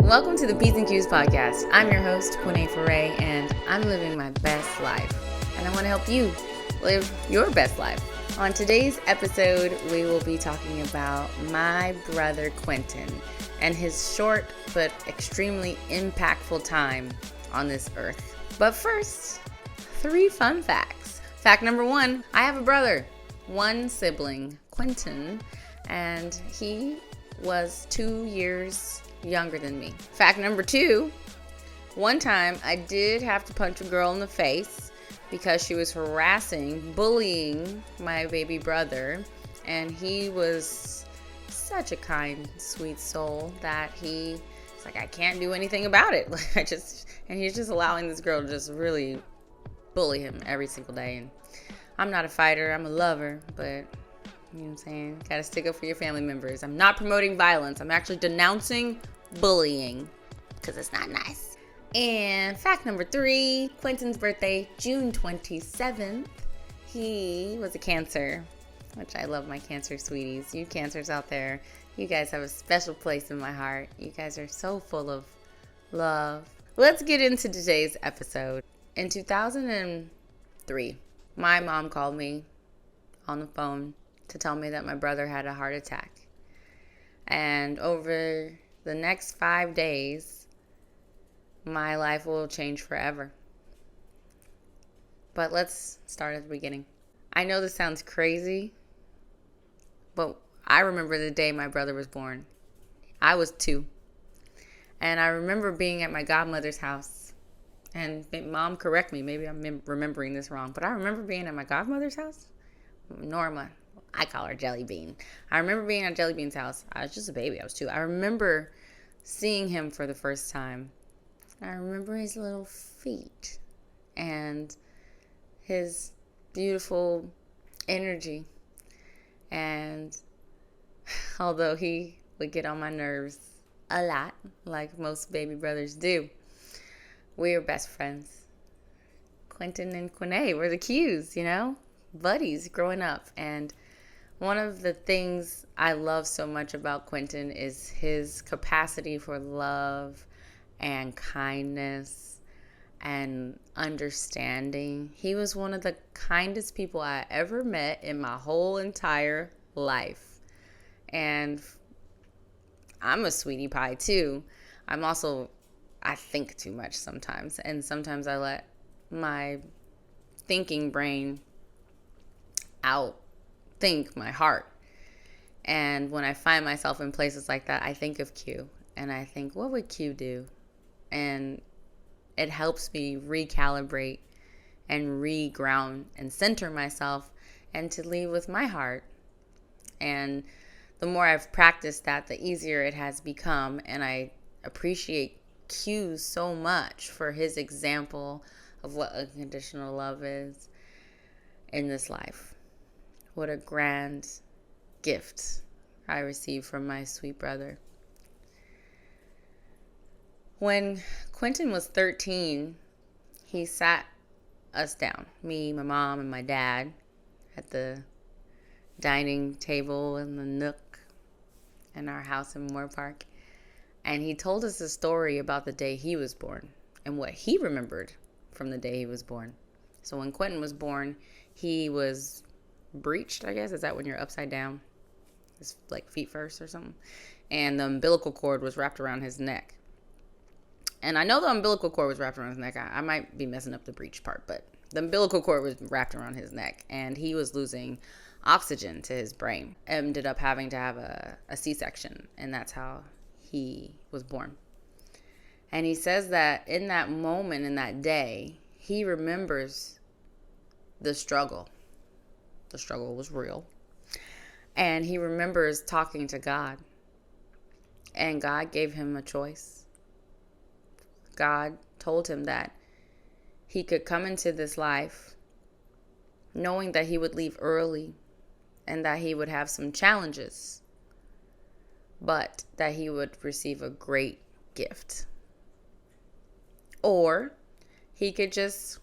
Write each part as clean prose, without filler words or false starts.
Welcome to the P's and Q's podcast. I'm your host, Quené Forée, and I'm living my best life. And I want to help you live your best life. On today's episode, we will be talking about my brother Quinton and his short but extremely impactful time on this earth. But first, 3 fun facts. Fact number 1, I have a brother, one sibling, Quinton, and he was 2 years younger than me. Fact number 2, one time I did have to punch a girl in the face because she was bullying my baby brother, and he was such a kind, sweet soul that he's like, I can't do anything about it. And he's just allowing this girl to just really bully him every single day. And I'm not a fighter, I'm a lover, but you know what I'm saying? Gotta stick up for your family members. I'm not promoting violence. I'm actually denouncing bullying because it's not nice. And fact number 3, Quinton's birthday, June 27th. He was a Cancer, which I love my Cancer sweeties. You Cancers out there, you guys have a special place in my heart. You guys are so full of love. Let's get into today's episode. In 2003, my mom called me on the phone to tell me that my brother had a heart attack. And over the next 5 days, my life will change forever. But let's start at the beginning. I know this sounds crazy, but I remember the day my brother was born. I was 2. And I remember being at my godmother's house. And mom, correct me, maybe I'm remembering this wrong, but I remember being at my godmother's house. Norma, I call her Jelly Bean. I remember being at Jelly Bean's house. I was just a baby. I was 2. I remember seeing him for the first time. I remember his little feet and his beautiful energy. And although he would get on my nerves a lot, like most baby brothers do, we were best friends. Quinton and Quené were the Q's, buddies growing up. And one of the things I love so much about Quinton is his capacity for love and kindness and understanding. He was one of the kindest people I ever met in my whole entire life. And I'm a sweetie pie too. I think too much sometimes. And sometimes I let my thinking brain outthink my heart. And when I find myself in places like that, I think of Q. And I think, what would Q do? And it helps me recalibrate and reground and center myself and to lead with my heart. And the more I've practiced that, the easier it has become. And I appreciate Q so much for his example of what unconditional love is in this life. What a grand gift I received from my sweet brother. When Quinton was 13, he sat us down, me, my mom, and my dad, at the dining table in the nook in our house in Moore Park. And he told us a story about the day he was born and what he remembered from the day he was born. So when Quinton was born, he was breeched, I guess. Is that when you're upside down? It's like feet first or something. And the umbilical cord was wrapped around his neck. And I know the umbilical cord was wrapped around his neck. I might be messing up the breech part, but the umbilical cord was wrapped around his neck. And he was losing oxygen to his brain. Ended up having to have a C-section. And that's how he was born. And he says that in that moment, in that day, he remembers the struggle. The struggle was real. And he remembers talking to God. And God gave him a choice. God told him that he could come into this life knowing that he would leave early and that he would have some challenges, but that he would receive a great gift. Or he could just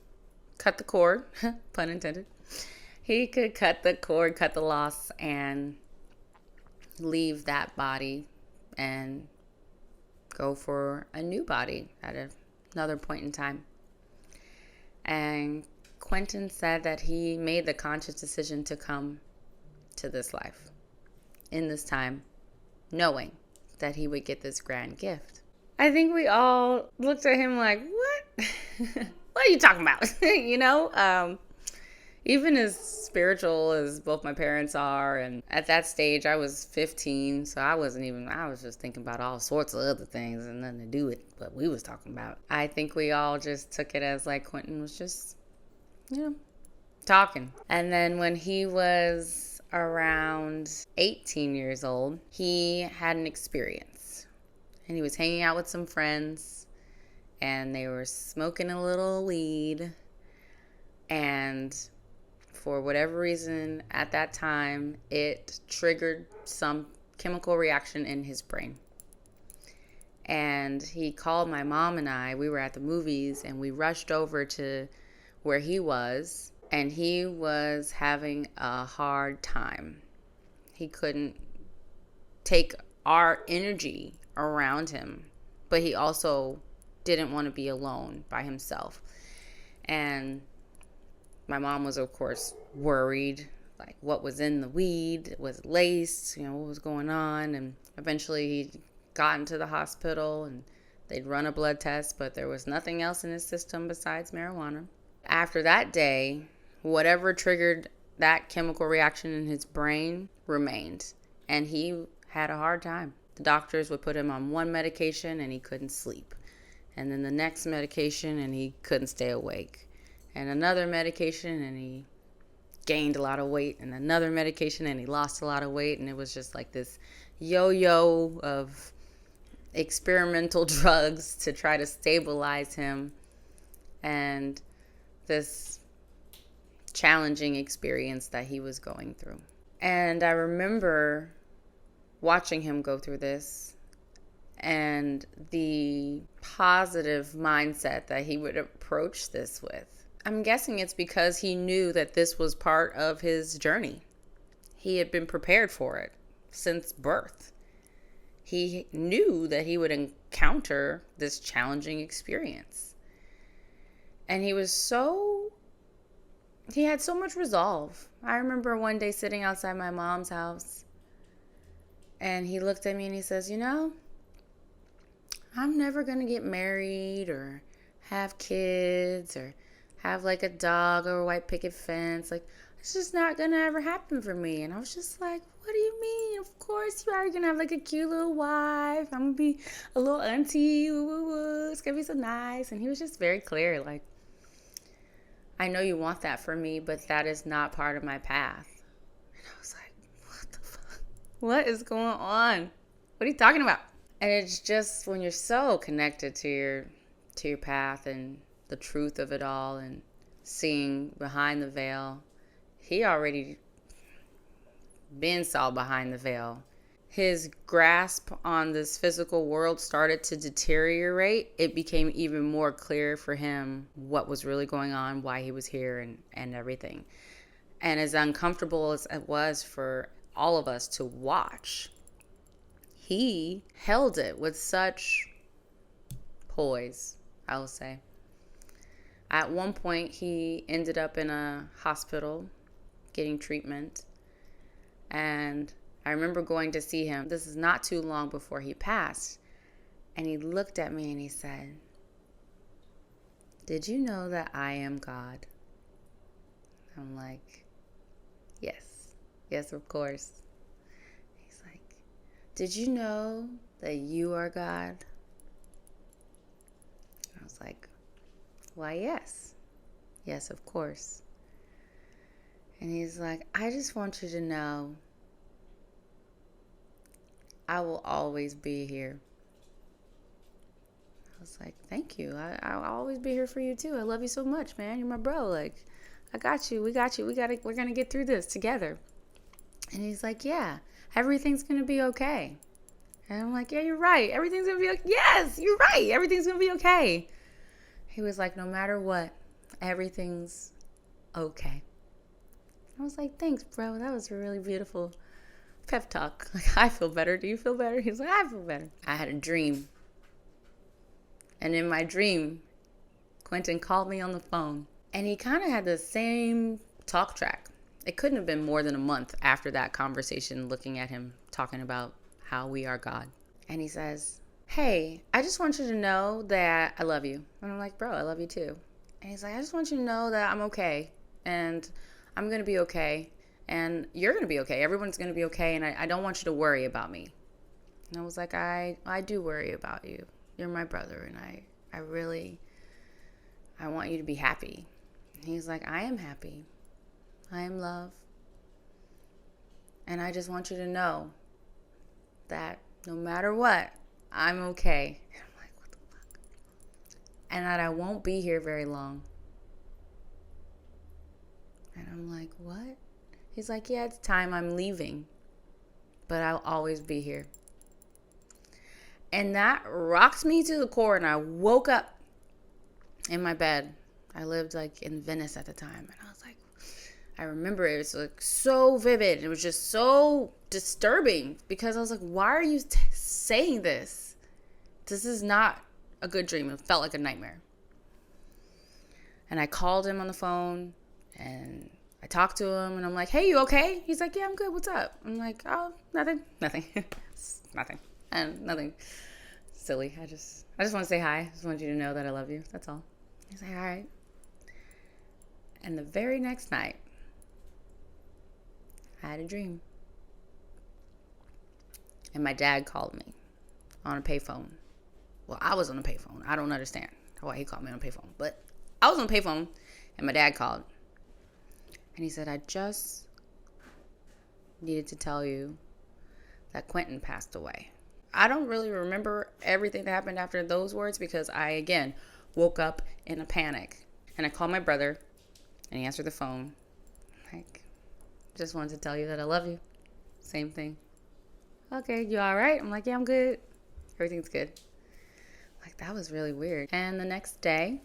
cut the cord, pun intended. He could cut the cord, cut the loss, and leave that body and go for a new body at another point in time. And Quinton said that he made the conscious decision to come to this life in this time, knowing that he would get this grand gift. I think we all looked at him like, what? What are you talking about? Even as spiritual as both my parents are, and at that stage I was 15, so I was just thinking about all sorts of other things and nothing to do with what we was talking about. I think we all just took it as like Quinton was just, talking. And then when he was around 18 years old, he had an experience. And he was hanging out with some friends, and they were smoking a little weed, and for whatever reason, at that time, it triggered some chemical reaction in his brain. And he called my mom and I. We were at the movies, and we rushed over to where he was, and he was having a hard time. He couldn't take our energy around him, but he also didn't want to be alone by himself. And my mom was, of course, worried, like what was in the weed, was it laced, what was going on. And eventually he got into the hospital and they'd run a blood test, but there was nothing else in his system besides marijuana. After that day, whatever triggered that chemical reaction in his brain remained, and he had a hard time. The doctors would put him on one medication and he couldn't sleep, and then the next medication and he couldn't stay awake, and another medication and he gained a lot of weight, and another medication and he lost a lot of weight. And it was just like this yo-yo of experimental drugs to try to stabilize him, and this challenging experience that he was going through. And I remember watching him go through this and the positive mindset that he would approach this with. I'm guessing it's because he knew that this was part of his journey. He had been prepared for it since birth. He knew that he would encounter this challenging experience. And he had so much resolve. I remember one day sitting outside my mom's house, and he looked at me and he says, I'm never going to get married or have kids or have like a dog or a white picket fence. Like, it's just not going to ever happen for me. And I was just like, what do you mean? Of course you are going to have like a cute little wife. I'm going to be a little auntie. Woo, woo, woo. It's going to be so nice. And he was just very clear. Like, I know you want that for me, but that is not part of my path. And I was like, what the fuck? What is going on? What are you talking about? And it's just when you're so connected to your path and the truth of it all and seeing behind the veil. He already been saw behind the veil. His grasp on this physical world started to deteriorate. It became even more clear for him what was really going on, why he was here, and everything. And as uncomfortable as it was for all of us to watch, he held it with such poise, I will say. At one point, he ended up in a hospital getting treatment. And I remember going to see him. This is not too long before he passed. And he looked at me and he said, "Did you know that I am God?" I'm like, yes. Yes, of course. He's like, "Did you know that you are God?" I was like, "Why, yes. Yes, of course." And he's like, "I just want you to know I will always be here." I was like, "Thank you. I'll always be here for you too. I love you so much, man. You're my bro. Like, I got you. We got you. We're going to get through this together." And he's like, "Yeah, everything's going to be okay." And I'm like, "Yeah, you're right. Everything's going to be okay." "Yes, you're right. Everything's going to be okay." He was like, "No matter what, everything's okay." I was like, "Thanks, bro. That was a really beautiful pep talk." Like, I feel better. Do you feel better? He's like, "I feel better." I had a dream And in my dream, Quinton called me on the phone, and he kind of had the same talk track. It couldn't have been more than a month after that conversation, looking at him talking about how we are God. And he says, hey, I just want you to know that I love you. And I'm like, bro, I love you too. And he's like, I just want you to know that I'm okay. And I'm going to be okay. And you're going to be okay. Everyone's going to be okay. And I don't want you to worry about me. And I was like, I do worry about you. You're my brother. And I want you to be happy. And he's like, I am happy. I am love. And I just want you to know that no matter what, I'm okay. And I'm like, what the fuck? And that I won't be here very long. And I'm like, what? He's like, yeah, it's time, I'm leaving. But I'll always be here. And that rocks me to the core. And I woke up in my bed. I lived like in Venice at the time. And I was like, I remember it was like so vivid. It was just so disturbing because I was like, why are you saying this? This is not a good dream. It felt like a nightmare. And I called him on the phone and I talked to him and I'm like, hey, you okay? He's like, yeah, I'm good. What's up? I'm like, oh, nothing. Nothing. And nothing silly. I just want to say hi. I just want you to know that I love you. That's all. He's like, all right. And the very next night, I had a dream. And my dad called me on a payphone. Well, I was on a payphone. I don't understand why he called me on a payphone. But I was on a payphone, and my dad called. And he said, I just needed to tell you that Quinton passed away. I don't really remember everything that happened after those words because I, again, woke up in a panic. And I called my brother, and he answered the phone. Like, just wanted to tell you that I love you. Same thing. Okay, you all right? I'm like, yeah, I'm good. Everything's good. Like, that was really weird. And the next day,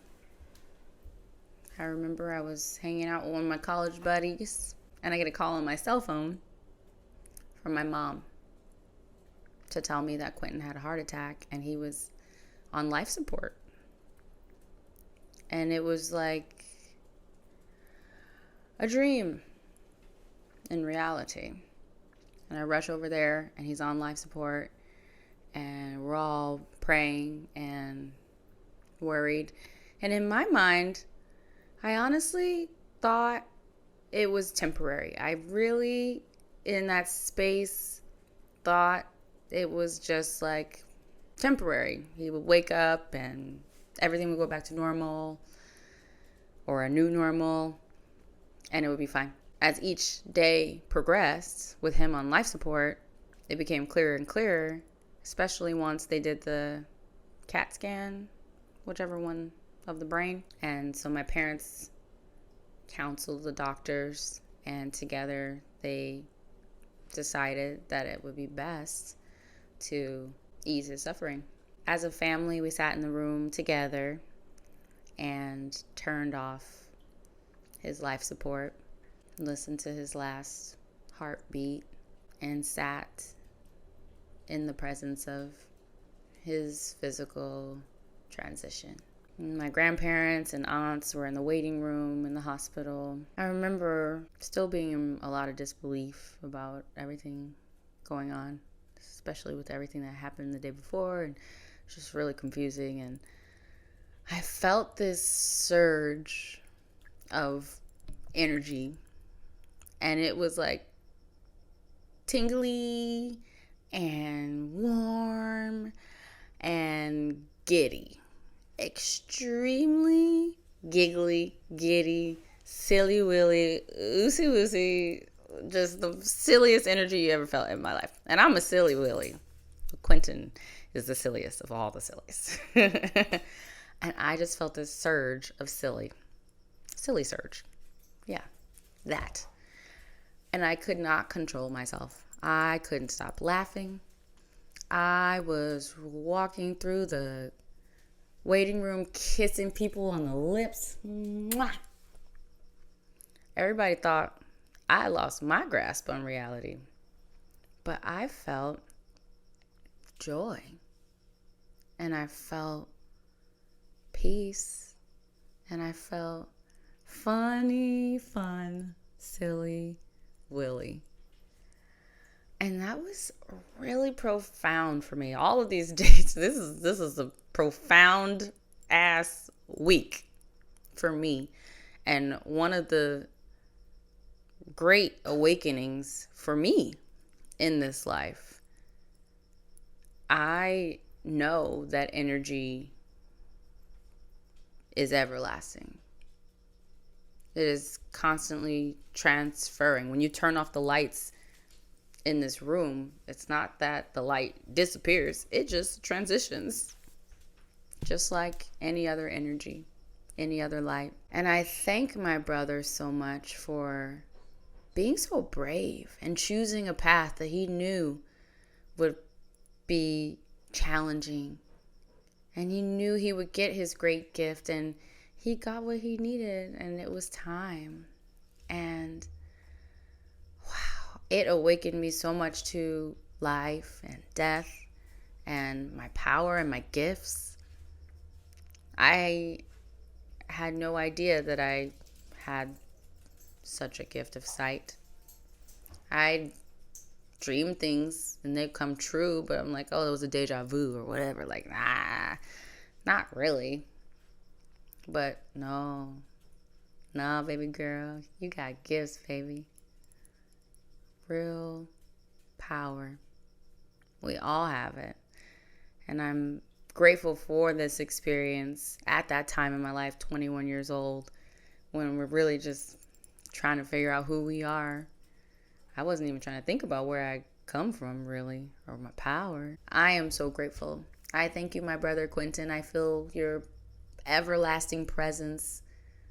I remember I was hanging out with one of my college buddies, and I get a call on my cell phone from my mom to tell me that Quinton had a heart attack, and he was on life support. And it was like a dream in reality. And I rush over there and he's on life support and we're all praying and worried. And in my mind, I honestly thought it was temporary. I really, in that space, thought it was just like temporary. He would wake up and everything would go back to normal or a new normal and it would be fine. As each day progressed with him on life support, it became clearer and clearer, especially once they did the CAT scan, whichever one of the brain. And so my parents counseled the doctors, and together they decided that it would be best to ease his suffering. As a family, we sat in the room together and turned off his life support, listened to his last heartbeat, and sat in the presence of his physical transition. My grandparents and aunts were in the waiting room in the hospital. I remember still being in a lot of disbelief about everything going on, especially with everything that happened the day before, and it was just really confusing. And I felt this surge of energy, and it was like tingly and warm and giddy. Extremely giggly, giddy, silly willy, oosey woosey, just the silliest energy you ever felt in my life. And I'm a silly willy. Quinton is the silliest of all the sillies. And I just felt this surge of silly surge. Yeah, that. And I could not control myself. I couldn't stop laughing. I was walking through the waiting room, kissing people on the lips. Mwah. Everybody thought I lost my grasp on reality. But I felt joy. And I felt peace. And I felt funny, fun, silly, Willie. And that was really profound for me. All of these days, this is a profound ass week for me. And one of the great awakenings for me in this life. I know that energy is everlasting. It is constantly transferring. When you turn off the lights in this room, it's not that the light disappears. It just transitions. Just like any other energy, any other light. And I thank my brother so much for being so brave and choosing a path that he knew would be challenging. And he knew he would get his great gift, and he got what he needed, and it was time. And wow, it awakened me so much to life and death and my power and my gifts. I had no idea that I had such a gift of sight. I dream things and they come true, but I'm like, oh, it was a deja vu or whatever. Like, nah, not really. But no, baby girl, you got gifts, baby. Real power. We all have it. And I'm grateful for this experience at that time in my life, 21 years old, when we're really just trying to figure out who we are. I wasn't even trying to think about where I come from, really, or my power. I am so grateful. I thank you, my brother Quinton. I feel your everlasting presence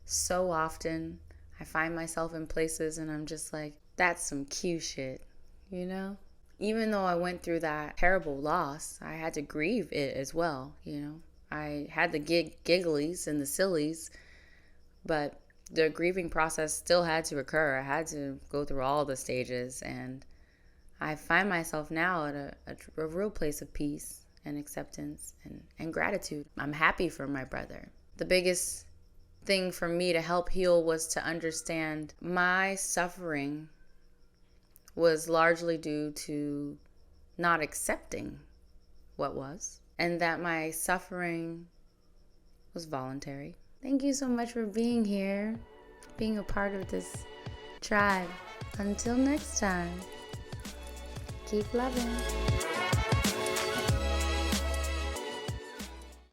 so often. I find myself in places and I'm just like, that's some cute shit, you know? Even though I went through that terrible loss, I had to grieve it as well, you know? I had the gigglies and the sillies, but the grieving process still had to occur. I had to go through all the stages, and I find myself now at a real place of peace and acceptance and gratitude. I'm happy for my brother. The biggest thing for me to help heal was to understand my suffering was largely due to not accepting what was, and that my suffering was voluntary. Thank you so much for being here, being a part of this tribe. Until next time, keep loving.